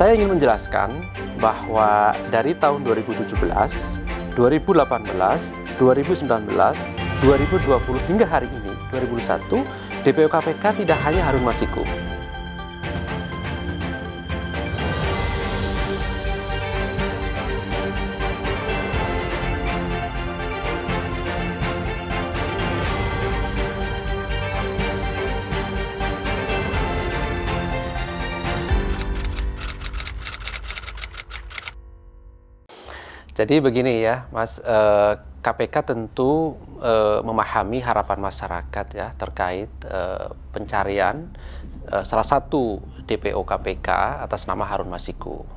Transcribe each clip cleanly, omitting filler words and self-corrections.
Saya ingin menjelaskan bahwa dari tahun 2017, 2018, 2019, 2020 hingga hari ini, 2001, DPO KPK tidak hanya Harun Masiku. Jadi begini ya, Mas, KPK tentu memahami harapan masyarakat ya terkait pencarian salah satu DPO KPK atas nama Harun Masiku.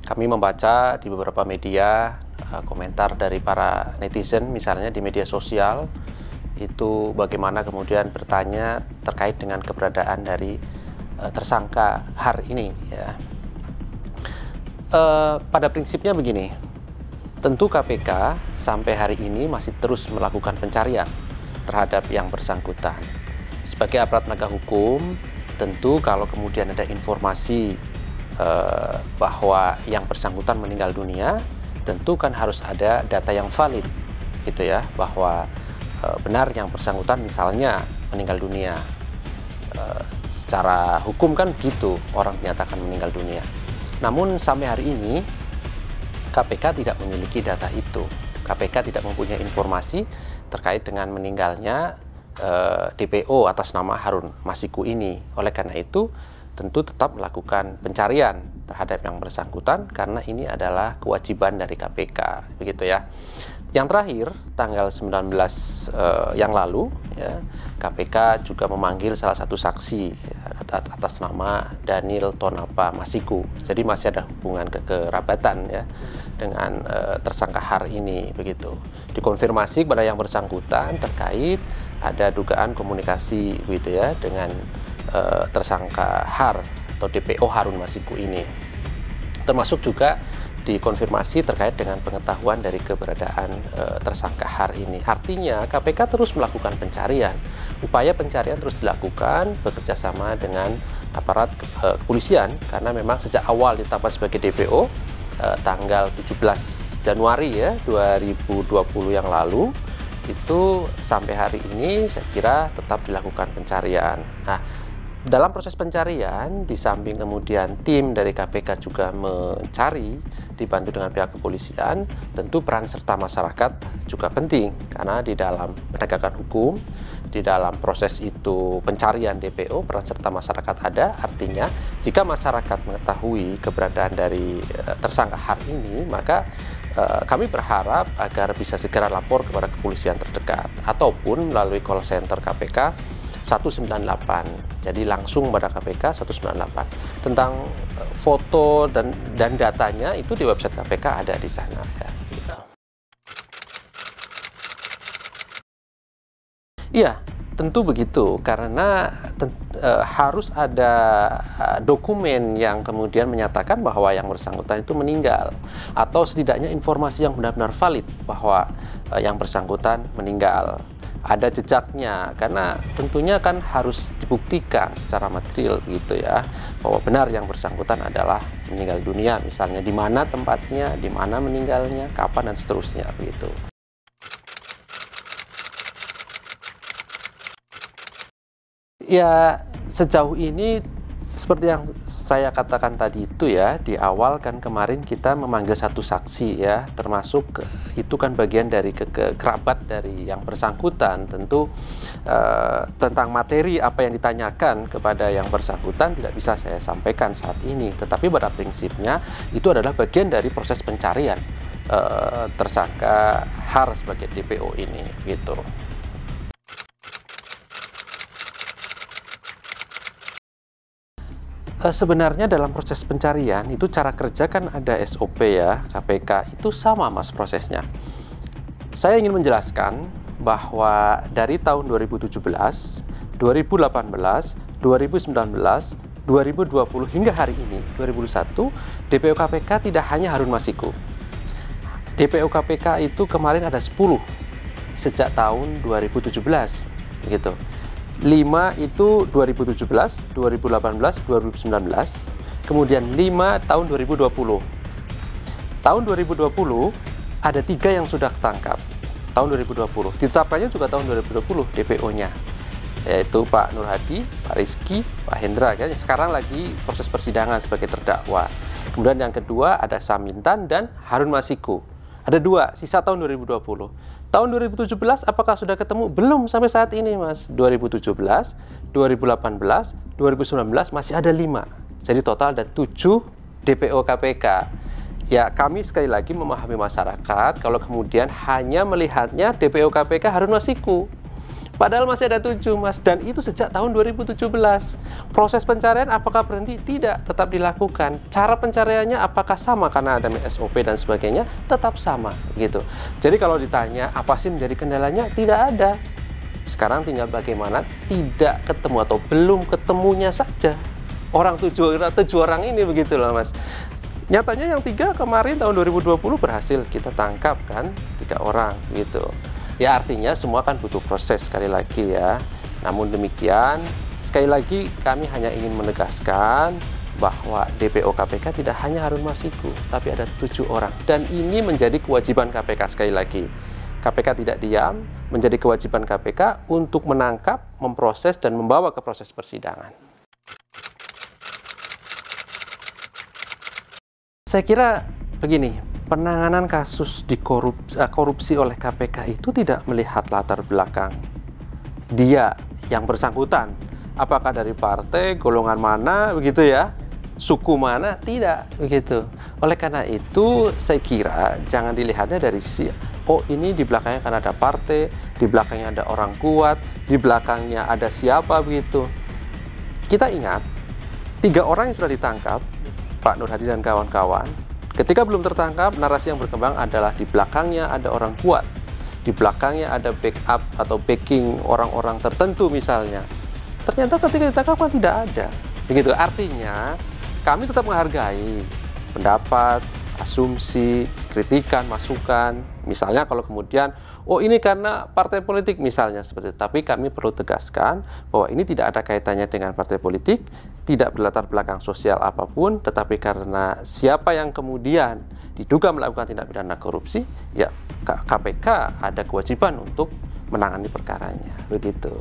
Kami membaca di beberapa media komentar dari para netizen, misalnya di media sosial, itu bagaimana kemudian bertanya terkait dengan keberadaan dari tersangka Har ini. Ya. Pada prinsipnya begini. Tentu KPK sampai hari ini masih terus melakukan pencarian terhadap yang bersangkutan. Sebagai aparat penegak hukum, tentu kalau kemudian ada informasi bahwa yang bersangkutan meninggal dunia, tentu kan harus ada data yang valid, gitu ya, bahwa benar yang bersangkutan misalnya meninggal dunia. Secara hukum kan gitu, orang dinyatakan meninggal dunia. Namun sampai hari ini KPK tidak memiliki data itu. KPK tidak mempunyai informasi terkait dengan meninggalnya DPO atas nama Harun Masiku ini. Oleh karena itu, tentu tetap melakukan pencarian terhadap yang bersangkutan karena ini adalah kewajiban dari KPK, begitu ya. Yang terakhir, tanggal 19 yang lalu, ya, KPK juga memanggil salah satu saksi ya, atas nama Daniel Tonapa Masiku. Jadi masih ada hubungan kekerabatan ya dengan tersangka Har ini, begitu. Dikonfirmasi kepada yang bersangkutan terkait ada dugaan komunikasi, gitu ya, dengan tersangka Har atau DPO Harun Masiku ini. Termasuk juga dikonfirmasi terkait dengan pengetahuan dari keberadaan tersangka Har ini. Artinya KPK terus melakukan pencarian. Upaya pencarian terus dilakukan bekerjasama dengan aparat kepolisian karena memang sejak awal ditetapkan sebagai DPO tanggal 17 Januari ya 2020 yang lalu, itu sampai hari ini saya kira tetap dilakukan pencarian. Nah, dalam proses pencarian, di samping kemudian tim dari KPK juga mencari, dibantu dengan pihak kepolisian, tentu peran serta masyarakat juga penting. Karena di dalam penegakan hukum, di dalam proses itu pencarian DPO, peran serta masyarakat ada. Artinya, jika masyarakat mengetahui keberadaan dari tersangka Har ini, maka kami berharap agar bisa segera lapor kepada kepolisian terdekat. Ataupun melalui call center KPK 198, jadi langsung pada KPK 198. Tentang foto dan datanya itu di website KPK ada di sana ya, gitu. Iya, tentu begitu karena harus ada dokumen yang kemudian menyatakan bahwa yang bersangkutan itu meninggal, atau setidaknya informasi yang benar-benar valid bahwa yang bersangkutan meninggal. Ada jejaknya, karena tentunya kan harus dibuktikan secara material gitu ya, bahwa benar yang bersangkutan adalah meninggal dunia, misalnya di mana tempatnya, di mana meninggalnya, kapan dan seterusnya begitu. Ya, sejauh ini seperti yang saya katakan tadi itu ya, di awal kan kemarin kita memanggil satu saksi ya, termasuk itu kan bagian dari kerabat dari yang bersangkutan. Tentu tentang materi apa yang ditanyakan kepada yang bersangkutan tidak bisa saya sampaikan saat ini, tetapi pada prinsipnya itu adalah bagian dari proses pencarian tersangka Har sebagai DPO ini gitu. Sebenarnya dalam proses pencarian itu cara kerja kan ada SOP ya, KPK itu sama Mas prosesnya. Saya ingin menjelaskan bahwa dari tahun 2017, 2018, 2019, 2020 hingga hari ini 2001, DPO KPK tidak hanya Harun Masiku. DPO KPK itu kemarin ada 10 sejak tahun 2017 gitu. 5 itu 2017, 2018, 2019, kemudian 5 tahun 2020. Tahun 2020 ada 3 yang sudah ketangkap. Tahun 2020 ditetapkannya juga tahun 2020 DPO-nya, yaitu Pak Nur Hadi, Pak Rizky, Pak Hendra, kan sekarang lagi proses persidangan sebagai terdakwa. Kemudian yang kedua ada Samintan dan Harun Masiku. Ada 2, sisa tahun 2020. Tahun 2017 apakah sudah ketemu? Belum sampai saat ini, Mas. 2017, 2018, 2019 masih ada 5. Jadi total ada 7 DPO KPK. Ya, kami sekali lagi memahami masyarakat kalau kemudian hanya melihatnya DPO KPK Harun Masiku. Padahal masih ada 7, Mas, dan itu sejak tahun 2017. Proses pencarian apakah berhenti? Tidak, tetap dilakukan. Cara pencariannya apakah sama karena ada SOP dan sebagainya? Tetap sama, gitu. Jadi kalau ditanya apa sih menjadi kendalanya? Tidak ada. Sekarang tinggal bagaimana tidak ketemu atau belum ketemunya saja. Orang 7 orang ini begitu loh, Mas. Nyatanya yang 3 kemarin tahun 2020 berhasil kita tangkap kan, 3 orang gitu. Ya artinya semua kan butuh proses sekali lagi ya. Namun demikian, sekali lagi kami hanya ingin menegaskan bahwa DPO KPK tidak hanya Harun Masiku, tapi ada 7 orang. Dan ini menjadi kewajiban KPK sekali lagi. KPK tidak diam, menjadi kewajiban KPK untuk menangkap, memproses, dan membawa ke proses persidangan. Saya kira begini, penanganan kasus korupsi oleh KPK itu tidak melihat latar belakang dia yang bersangkutan. Apakah dari partai, golongan mana, begitu ya, suku mana, tidak, begitu. Oleh karena itu, saya kira jangan dilihatnya dari sisi, oh ini di belakangnya kan ada partai, di belakangnya ada orang kuat, di belakangnya ada siapa, begitu. Kita ingat, 3 orang yang sudah ditangkap, Pak Nur Hadi dan kawan-kawan, ketika belum tertangkap, narasi yang berkembang adalah di belakangnya ada orang kuat, di belakangnya ada backup atau backing orang-orang tertentu misalnya. Ternyata ketika ditangkap kan tidak ada. Begitu. Artinya, kami tetap menghargai pendapat, asumsi, kritikan, masukan. Misalnya kalau kemudian, oh ini karena partai politik misalnya seperti itu. Tapi kami perlu tegaskan bahwa ini tidak ada kaitannya dengan partai politik, tidak berlatar belakang sosial apapun, tetapi karena siapa yang kemudian diduga melakukan tindak pidana korupsi, ya KPK ada kewajiban untuk menangani perkaranya. Begitu.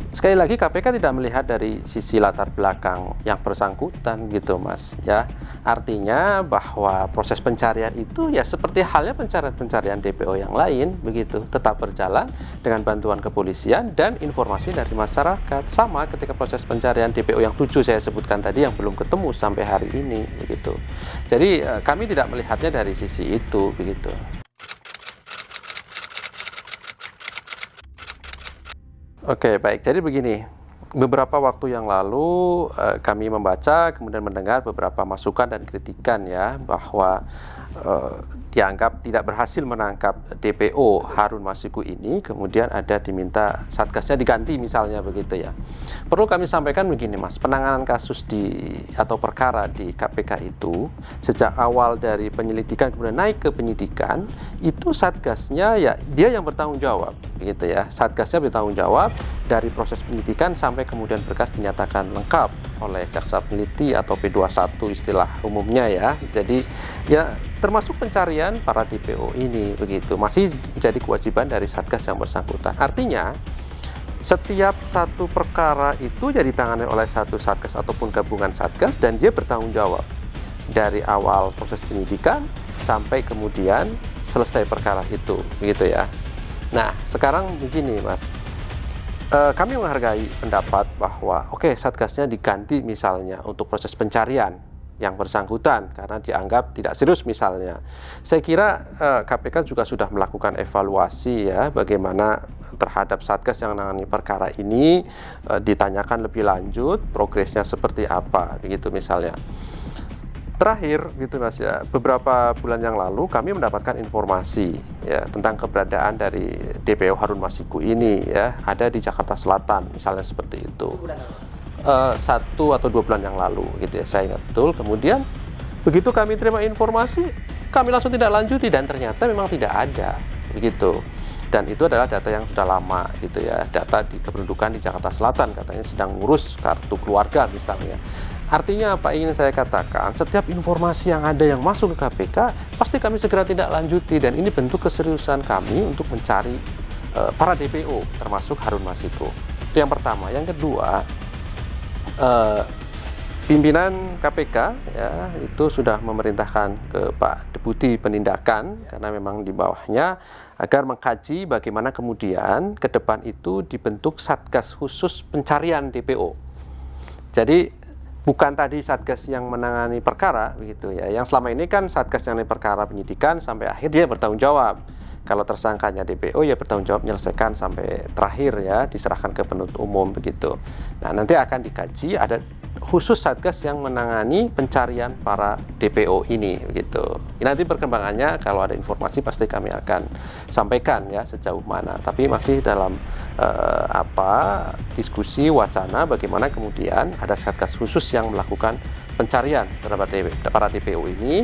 Sekali lagi KPK tidak melihat dari sisi latar belakang yang bersangkutan gitu, Mas, ya. Artinya bahwa proses pencarian itu ya seperti halnya pencarian DPO yang lain begitu, tetap berjalan dengan bantuan kepolisian dan informasi dari masyarakat. Sama ketika proses pencarian DPO yang 7 saya sebutkan tadi yang belum ketemu sampai hari ini begitu. Jadi kami tidak melihatnya dari sisi itu begitu. Oke, baik. Jadi begini, beberapa waktu yang lalu kami membaca, kemudian mendengar beberapa masukan dan kritikan ya, bahwa dianggap tidak berhasil menangkap DPO Harun Masiku ini, kemudian ada diminta satgasnya diganti misalnya begitu ya. Perlu kami sampaikan begini, Mas, penanganan kasus atau perkara di KPK itu sejak awal dari penyelidikan kemudian naik ke penyidikan, itu satgasnya ya dia yang bertanggung jawab begitu ya. Satgasnya bertanggung jawab dari proses penyidikan sampai kemudian berkas dinyatakan lengkap oleh jaksa peneliti atau P21 istilah umumnya ya. Jadi ya termasuk pencarian para DPO ini begitu masih menjadi kewajiban dari satgas yang bersangkutan. Artinya setiap satu perkara itu jadi ditangani oleh satu satgas ataupun gabungan satgas dan dia bertanggung jawab dari awal proses penyidikan sampai kemudian selesai perkara itu begitu ya. Nah sekarang begini, Mas, kami menghargai pendapat bahwa oke, satgasnya diganti misalnya untuk proses pencarian yang bersangkutan karena dianggap tidak serius misalnya. Saya kira KPK juga sudah melakukan evaluasi ya bagaimana terhadap satgas yang menangani perkara ini, ditanyakan lebih lanjut progresnya seperti apa begitu misalnya. Terakhir gitu, Mas, ya, beberapa bulan yang lalu kami mendapatkan informasi ya tentang keberadaan dari DPO Harun Masiku ini ya, ada di Jakarta Selatan misalnya seperti itu. 1 atau 2 bulan yang lalu gitu ya, saya ingat betul. Kemudian begitu kami terima informasi, kami langsung tidak lanjuti dan ternyata memang tidak ada begitu. Dan itu adalah data yang sudah lama gitu ya, data di kependudukan di Jakarta Selatan katanya sedang ngurus kartu keluarga misalnya. Artinya apa ingin saya katakan, setiap informasi yang ada yang masuk ke KPK pasti kami segera tindak lanjuti, dan ini bentuk keseriusan kami untuk mencari para DPO termasuk Harun Masiku. Itu yang pertama. Yang kedua, pimpinan KPK ya itu sudah memerintahkan ke Pak Deputi Penindakan, karena memang di bawahnya, agar mengkaji bagaimana kemudian ke depan itu dibentuk Satgas khusus pencarian DPO. Jadi bukan tadi Satgas yang menangani perkara begitu ya. Yang selama ini kan Satgas yang menangani perkara penyidikan sampai akhir dia bertanggung jawab. Kalau tersangkanya DPO ya bertanggung jawab menyelesaikan sampai terakhir ya, diserahkan ke penuntut umum begitu. Nah, nanti akan dikaji ada khusus Satgas yang menangani pencarian para DPO ini begitu. Nanti perkembangannya kalau ada informasi pasti kami akan sampaikan ya sejauh mana. Tapi masih dalam diskusi wacana bagaimana kemudian ada Satgas khusus yang melakukan pencarian terhadap para DPO ini,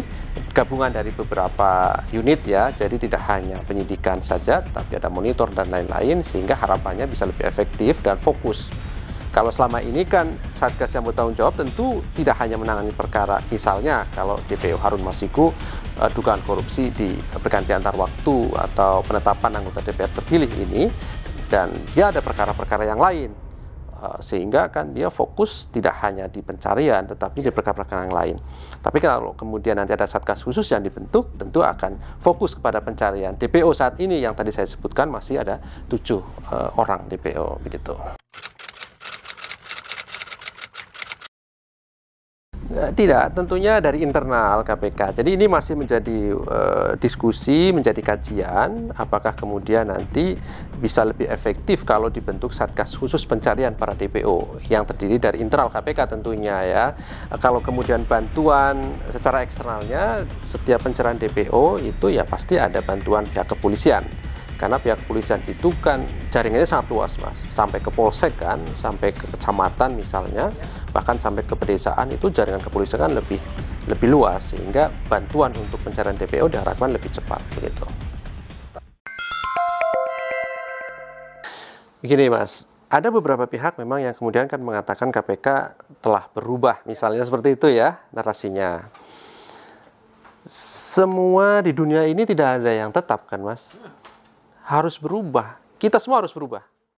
gabungan dari beberapa unit ya. Jadi tidak hanya penyidikan saja, tapi ada monitor dan lain-lain, sehingga harapannya bisa lebih efektif dan fokus. Kalau selama ini kan Satgas yang bertanggung jawab tentu tidak hanya menangani perkara, misalnya kalau DPO Harun Masiku dugaan korupsi di pergantian antar waktu atau penetapan anggota DPR terpilih ini, dan dia ada perkara-perkara yang lain, sehingga kan dia fokus tidak hanya di pencarian tetapi di perkara-perkara yang lain. Tapi kalau kemudian nanti ada Satgas khusus yang dibentuk, tentu akan fokus kepada pencarian. DPO saat ini yang tadi saya sebutkan masih ada 7 orang DPO begitu. Tidak, tentunya dari internal KPK. Jadi ini masih menjadi diskusi, menjadi kajian, apakah kemudian nanti bisa lebih efektif kalau dibentuk Satgas khusus pencarian para DPO yang terdiri dari internal KPK tentunya ya. Kalau kemudian bantuan secara eksternalnya, setiap pencarian DPO itu ya pasti ada bantuan pihak kepolisian. Karena pihak kepolisian itu kan jaringannya sangat luas Mas, sampai ke polsek kan, sampai ke kecamatan misalnya, bahkan sampai ke pedesaan, itu jaringan kepolisian kan lebih luas, sehingga bantuan untuk pencarian DPO diharapkan lebih cepat begitu. Begini Mas, ada beberapa pihak memang yang kemudian kan mengatakan KPK telah berubah, misalnya seperti itu ya narasinya. Semua di dunia ini tidak ada yang tetap kan Mas, harus berubah, kita semua harus berubah.